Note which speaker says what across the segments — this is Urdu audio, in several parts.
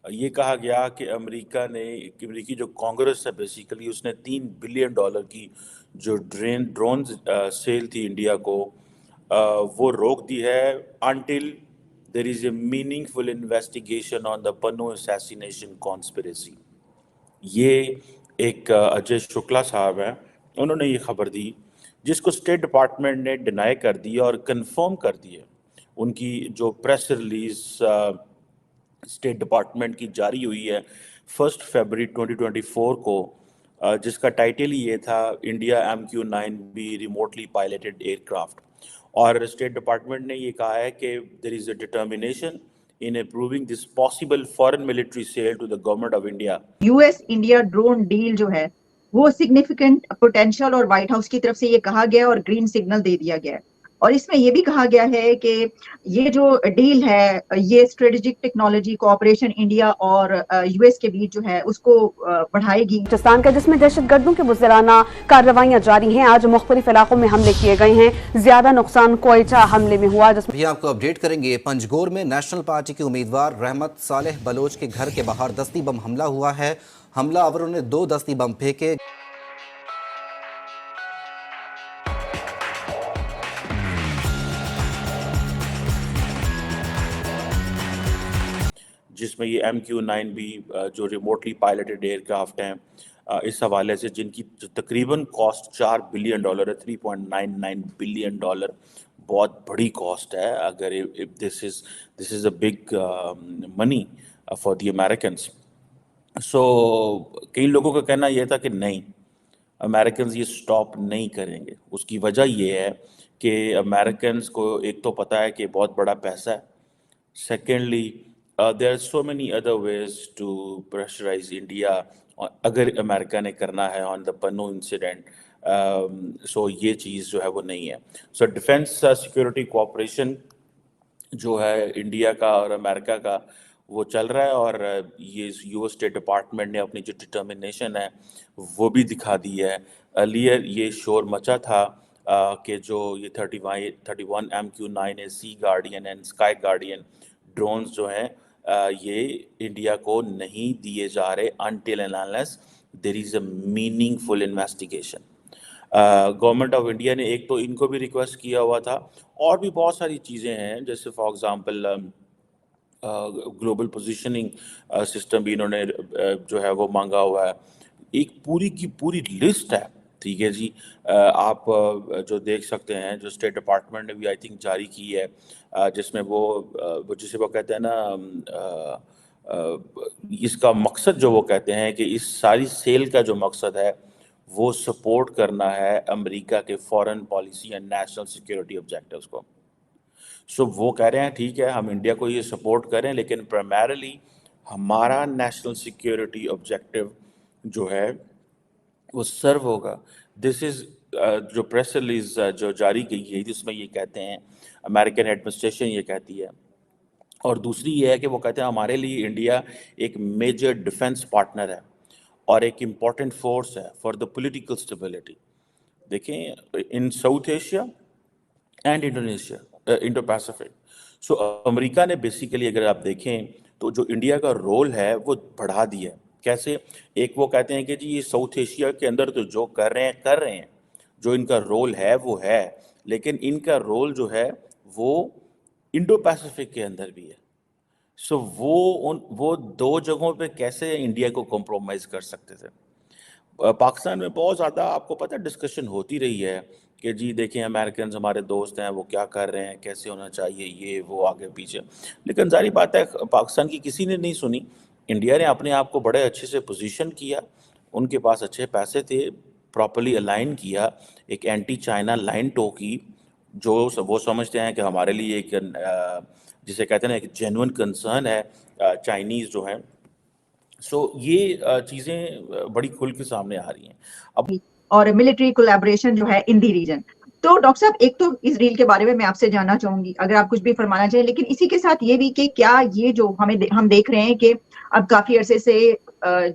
Speaker 1: یہ کہا گیا کہ امریکی جو کانگریس ہے بیسیکلی اس نے $3 بلین کی جو ڈرون سیل تھی انڈیا کو وہ روک دی ہے until there is a meaningful investigation on the Pannu assassination conspiracy. یہ ایک اجے شکلا صاحب ہیں، انہوں نے یہ خبر دی جس کو اسٹیٹ ڈپارٹمنٹ نے ڈینائی کر دی اور کنفرم کر دی ہے۔ ان کی جو پریس ریلیز اسٹیٹ ڈپارٹمنٹ کی جاری ہوئی ہے 1 فروری 2024 کو، جس کا ٹائٹل ہی یہ تھا India MQ-9B remotely piloted aircraft, اور اسٹیٹ ڈپارٹمنٹ نے یہ کہا ہے کہ there is a determination in approving this possible foreign military sale to the government of India.
Speaker 2: U S India drone deal جو ہے وہ سگنیفیکنٹ پوٹینشیل، اور وائٹ ہاؤس کی طرف سے یہ کہا گیا اور گرین سگنل دے دیا گیا ہے، اور اس میں یہ بھی کہا گیا ہے کہ یہ جو ڈیل ہے یہ اسٹریٹجک ٹیکنالوجی کوآپریشن انڈیا اور یو ایس کے بیچ جو ہے اس کو بڑھائے گی۔
Speaker 3: پاکستان کا جس میں دہشت گردوں کی بزدلانہ کارروائیاں جاری ہیں، آج مختلف علاقوں میں حملے کیے گئے ہیں، زیادہ نقصان کوئٹہ حملے میں ہوا جس
Speaker 4: بھی آپ کو اپڈیٹ کریں گے۔ پنجگور میں نیشنل پارٹی کے امیدوار رحمت صالح بلوچ کے گھر کے باہر دستی بم حملہ ہوا ہے، حملہ آوروں نے 2 دستی بم پھینکے۔
Speaker 1: جس میں یہ MQ-9B جو ریموٹلی پائلٹڈ ایئر کرافٹ ہیں، اس حوالے سے جن کی تقریباً کاسٹ $4 بلین ہے، $3.99 بلین، بہت بڑی کاسٹ ہے۔ اگر this is a big money for the Americans. So کئی لوگوں کا کہنا یہ تھا کہ نہیں، امریکنز یہ سٹاپ نہیں کریں گے۔ اس کی وجہ یہ ہے کہ امریکنز کو ایک تو پتہ ہے کہ بہت بڑا پیسہ ہے، secondly there are so many other ways to pressurize India اگر امریکہ نے کرنا ہے on the Pannu incident. سو یہ چیز جو ہے وہ نہیں ہے۔ سو ڈیفینس سیکورٹی کوآپریشن جو ہے انڈیا کا اور امریکہ کا وہ چل رہا ہے، اور یہ یو ایس اسٹیٹ ڈپارٹمنٹ نے اپنی جو ڈٹرمنیشن ہے وہ بھی دکھا دی ہے۔ ارلیئر یہ شور مچا تھا کہ جو یہ 31 MQ-9 Sea Guardian and Sky Guardian drones جو ہیں یہ انڈیا کو نہیں دیے جا رہے until and unless there is a meaningful investigation. Government of India نے ایک تو ان کو بھی ریکویسٹ کیا ہوا تھا، اور بھی بہت ساری چیزیں ہیں، جیسے for example global positioning system بھی انہوں نے جو ہے وہ مانگا ہوا ہے۔ ایک پوری کی پوری لسٹ ہے، ٹھیک ہے جی، آپ جو دیکھ سکتے ہیں، جو اسٹیٹ ڈپارٹمنٹ نے بھی آئی تھنک جاری کی ہے، جس میں وہ جسے وہ کہتے ہیں نا، اس کا مقصد جو وہ کہتے ہیں کہ اس ساری سیل کا جو مقصد ہے وہ سپورٹ کرنا ہے امریکہ کے foreign policy and national security objectives کو۔ سو وہ کہہ رہے ہیں ٹھیک ہے ہم انڈیا کو یہ سپورٹ کریں، لیکن پرائمرلی ہمارا نیشنل سیکورٹی آبجیکٹیو جو ہے وہ سرو ہوگا۔ دس از جو پریس ریلیز جو جاری کی ہے جس میں یہ کہتے ہیں، امریکن ایڈمنسٹریشن یہ کہتی ہے، اور دوسری یہ ہے کہ وہ کہتے ہیں ہمارے لیے انڈیا ایک میجر ڈیفنس پارٹنر ہے اور ایک امپورٹنٹ فورس ہے فار دا پولیٹیکل اسٹیبلٹی۔ دیکھیں in South Asia and Indonesia, Indo Pacific, so امریکہ نے بیسیکلی اگر آپ دیکھیں تو جو انڈیا کا رول ہے وہ بڑھا دیا ہے۔ کیسے؟ ایک وہ کہتے ہیں کہ جی یہ ساؤتھ ایشیا کے اندر تو جو کر رہے ہیں، جو ان کا رول ہے وہ ہے، لیکن ان کا رول جو ہے وہ انڈو پیسفک کے اندر بھی ہے۔ سو وہ 2 جگہوں پہ کیسے انڈیا کو کمپرومائز کر سکتے تھے؟ پاکستان میں بہت زیادہ آپ کو پتہ ڈسکشن ہوتی رہی ہے کہ جی دیکھیں امریکنز ہمارے دوست ہیں، وہ کیا کر رہے ہیں، کیسے ہونا چاہیے، یہ وہ آگے پیچھے، لیکن ظاہری بات ہے پاکستان کی کسی نے نہیں سنی۔ انڈیا نے اپنے آپ کو بڑے اچھے سے پوزیشن کیا، ان کے پاس اچھے پیسے تھے، پراپرلی الائن کیا، ایک اینٹی چائنا لائن ٹو کی، جو وہ سمجھتے ہیں کہ ہمارے لیے ایک جسے کہتے ہیں نا ایک جینوئن کنسرن ہے چائنیز جو ہیں۔ سو یہ چیزیں بڑی کھل کے سامنے آ رہی ہیں اب،
Speaker 2: اور ملٹری کولیبریشن جو ہے ان دی ریجن۔ تو ڈاکٹر صاحب ایک تو اس ڈیل کے بارے میں آپ سے جاننا چاہوں گی اگر آپ کچھ بھی فرمانا چاہیں، لیکن اسی کے ساتھ یہ بھی کہ کیا یہ جو ہم دیکھ رہے ہیں کہ اب کافی عرصے سے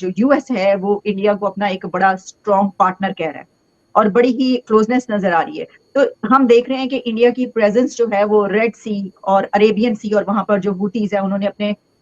Speaker 2: جو یو ایس ہے وہ انڈیا کو اپنا ایک بڑا اسٹرانگ پارٹنر کہہ رہا ہے اور بڑی ہی کلوزنس نظر آ رہی ہے، تو ہم دیکھ رہے ہیں کہ انڈیا کی پریزنس جو ہے وہ ریڈ سی اور عریبین سی اور وہاں پر جو ہوتیز ہیں انہوں نے اپنے